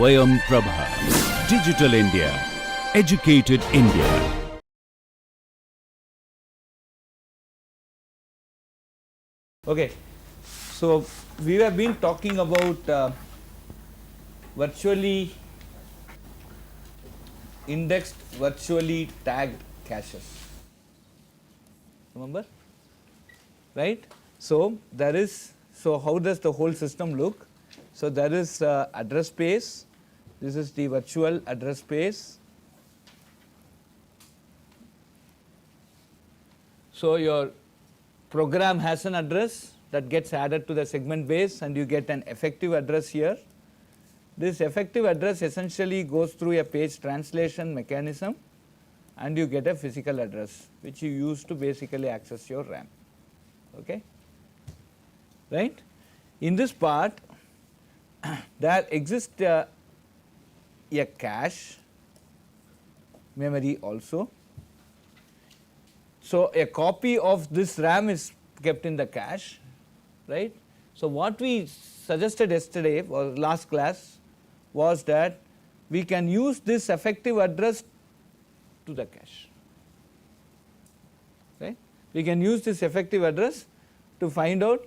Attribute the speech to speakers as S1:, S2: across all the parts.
S1: Swayam Prabha. Digital India. Educated India.
S2: Okay, so we have been talking about virtually indexed, virtually tagged caches. Remember? Right? So there is, so how does the whole system look? So there is address space. This is the virtual address space. So your program has an address that gets added to the segment base and you get an effective address here. This effective address essentially goes through a page translation mechanism and you get a physical address which you use to basically access your RAM. Okay? Right? In this part there exists a cache memory also. So a copy of this RAM is kept in the cache, right? So what we suggested yesterday or last class was that we can use this effective address to the cache, right? We can use this effective address to find out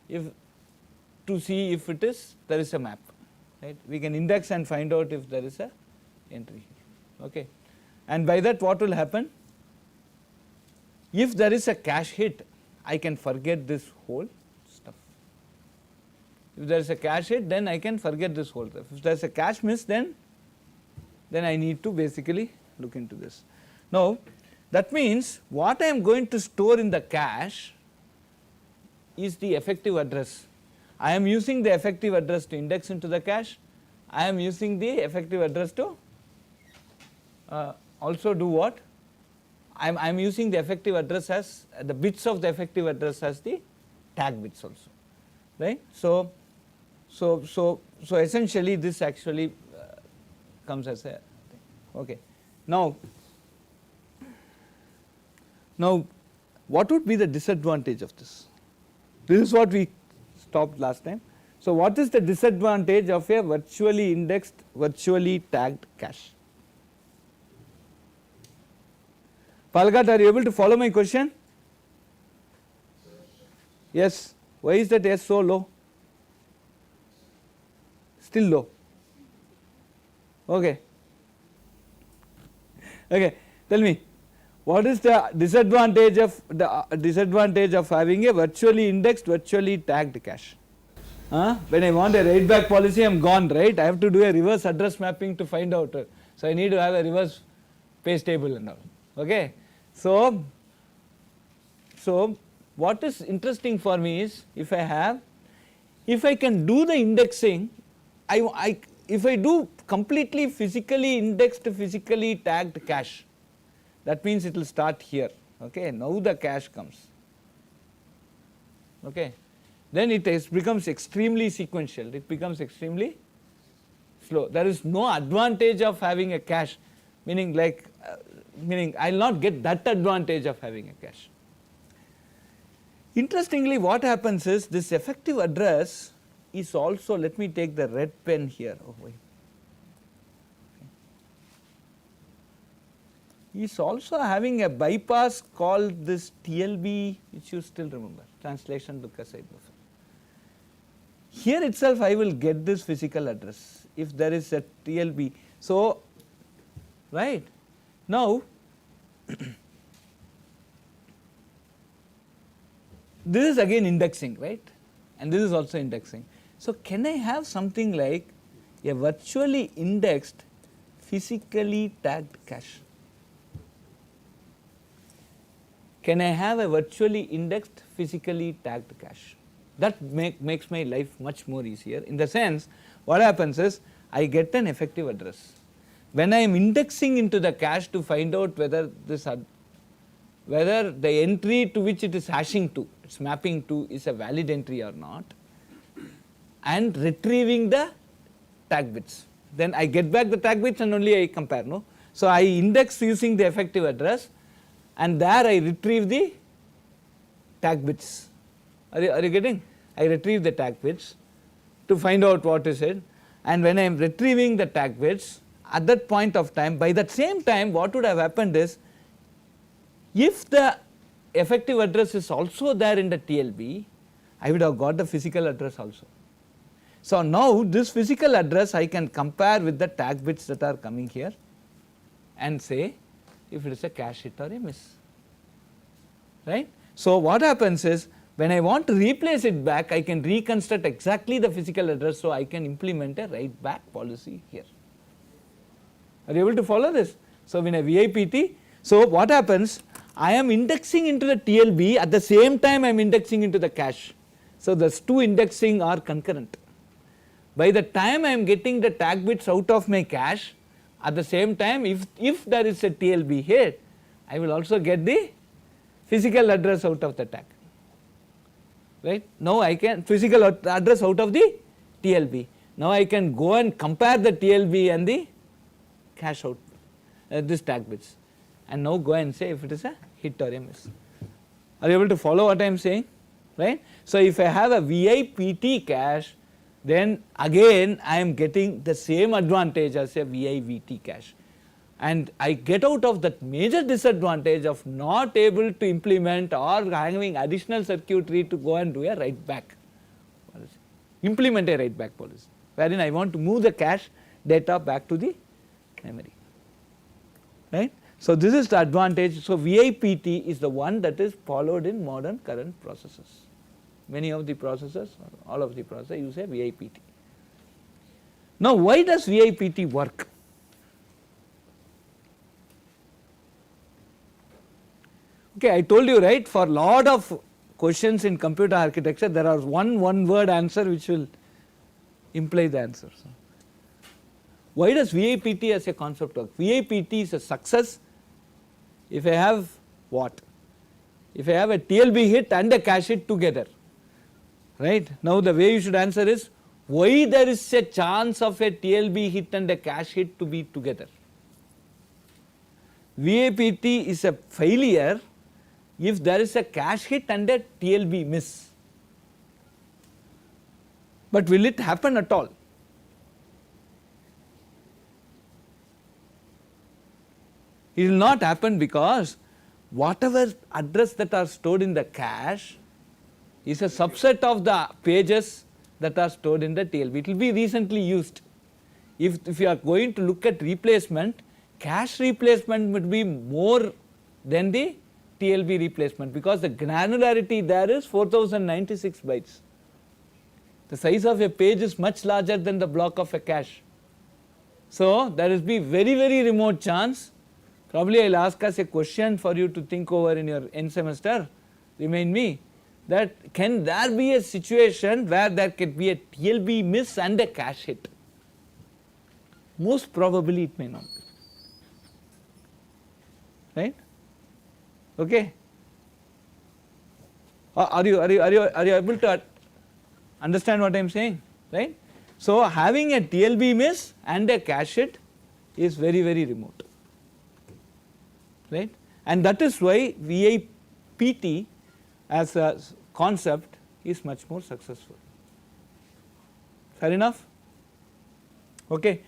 S2: if, to see if it is, there is a map, right? We can index and find out if there is a entry here, okay? And by that what will happen? If there is a cache hit, I can forget this whole stuff. If there is a cache hit, then I can forget this whole stuff. If there is a cache miss, then I need to basically look into this. Now that means what I am going to store in the cache is the effective address. I am using the effective address to index into the cache. I am using the effective address to also do what? I am using the effective address as the bits of the effective address as the tag bits also, right? So essentially this actually comes as a thing. Okay. Now what would be the disadvantage of this? This is what we stopped last time. So what is the disadvantage of a virtually indexed, virtually tagged cache? Palgat, are you able to follow my question? Yes. Why is that S so low? Still low. Okay. Okay. Tell me, what is the disadvantage of having a virtually indexed, virtually tagged cache? When I want a write back policy, I am gone, right? I have to do a reverse address mapping to find out. So I need to have a reverse page table and all. Okay. So what is interesting for me is if I can do the indexing, if I do completely physically indexed, physically tagged cache, that means it will start here. Okay, now the cache comes. Okay, then it becomes extremely sequential. It becomes extremely slow. There is no advantage of having a cache, meaning I will not get that advantage of having a cache. Interestingly, what happens is this effective address is also, let me take the red pen here. Oh, wait. Okay. Is also having a bypass called this TLB, which you still remember, translation look aside buffer. Here itself I will get this physical address if there is a TLB. So, right. Now this is again indexing, right, and this is also indexing. So can I have something like a virtually indexed, physically tagged cache? Can I have a virtually indexed, physically tagged cache? That makes my life much more easier. In the sense, what happens is I get an effective address. When I am indexing into the cache to find out whether the entry to which it is hashing to, it's mapping to, is a valid entry or not, and retrieving the tag bits. Then I get back the tag bits and only I compare, no? So I index using the effective address and there I retrieve the tag bits. Are you getting? I retrieve the tag bits to find out what is it, and when I am retrieving the tag bits at that point of time, by that same time what would have happened is, if the effective address is also there in the TLB, I would have got the physical address also. So now this physical address I can compare with the tag bits that are coming here and say if it is a cache hit or a miss, right. So what happens is, when I want to replace it back, I can reconstruct exactly the physical address, so I can implement a write back policy here. Are you able to follow this? So in a VIPT, so what happens, I am indexing into the TLB, at the same time I am indexing into the cache. So those two indexing are concurrent. By the time I am getting the tag bits out of my cache, at the same time if there is a TLB hit, I will also get the physical address out of the tag, right. Now I can physical address out of the TLB. Now I can go and compare the TLB and the cache out this tag bits, and now go and say if it is a hit or a miss. Are you able to follow what I am saying, right. So if I have a VIPT cache, then again I am getting the same advantage as a VIVT cache, and I get out of that major disadvantage of not able to implement or having additional circuitry to go and do a write back policy, implement a write back policy, wherein I want to move the cache data back to the memory, right. So this is the advantage. So VIPT is the one that is followed in modern current processors. Many of the processors, all of the processors use a VIPT. Now why does VIPT work? Okay, I told you, right, for lot of questions in computer architecture there are one word answer which will imply the answer. So why does VIPT as a concept work? VIPT is a success if I have what? If I have a TLB hit and a cache hit together, right. Now the way you should answer is, why there is a chance of a TLB hit and a cache hit to be together? VIPT is a failure if there is a cache hit and a TLB miss, but will it happen at all? It will not happen, because whatever address that are stored in the cache is a subset of the pages that are stored in the TLB. It will be recently used. If you are going to look at replacement, cache replacement would be more than the TLB replacement, because the granularity there is 4096 bytes. The size of a page is much larger than the block of a cache. So there will be very remote chance. Probably I will ask as a question for you to think over in your end semester, remind me, that can there be a situation where there could be a TLB miss and a cache hit? Most probably it may not be, right. Okay. Are you able to understand what I am saying, right? So having a TLB miss and a cache hit is very remote, right, and that is why VIPT as a concept is much more successful. Fair enough? Okay.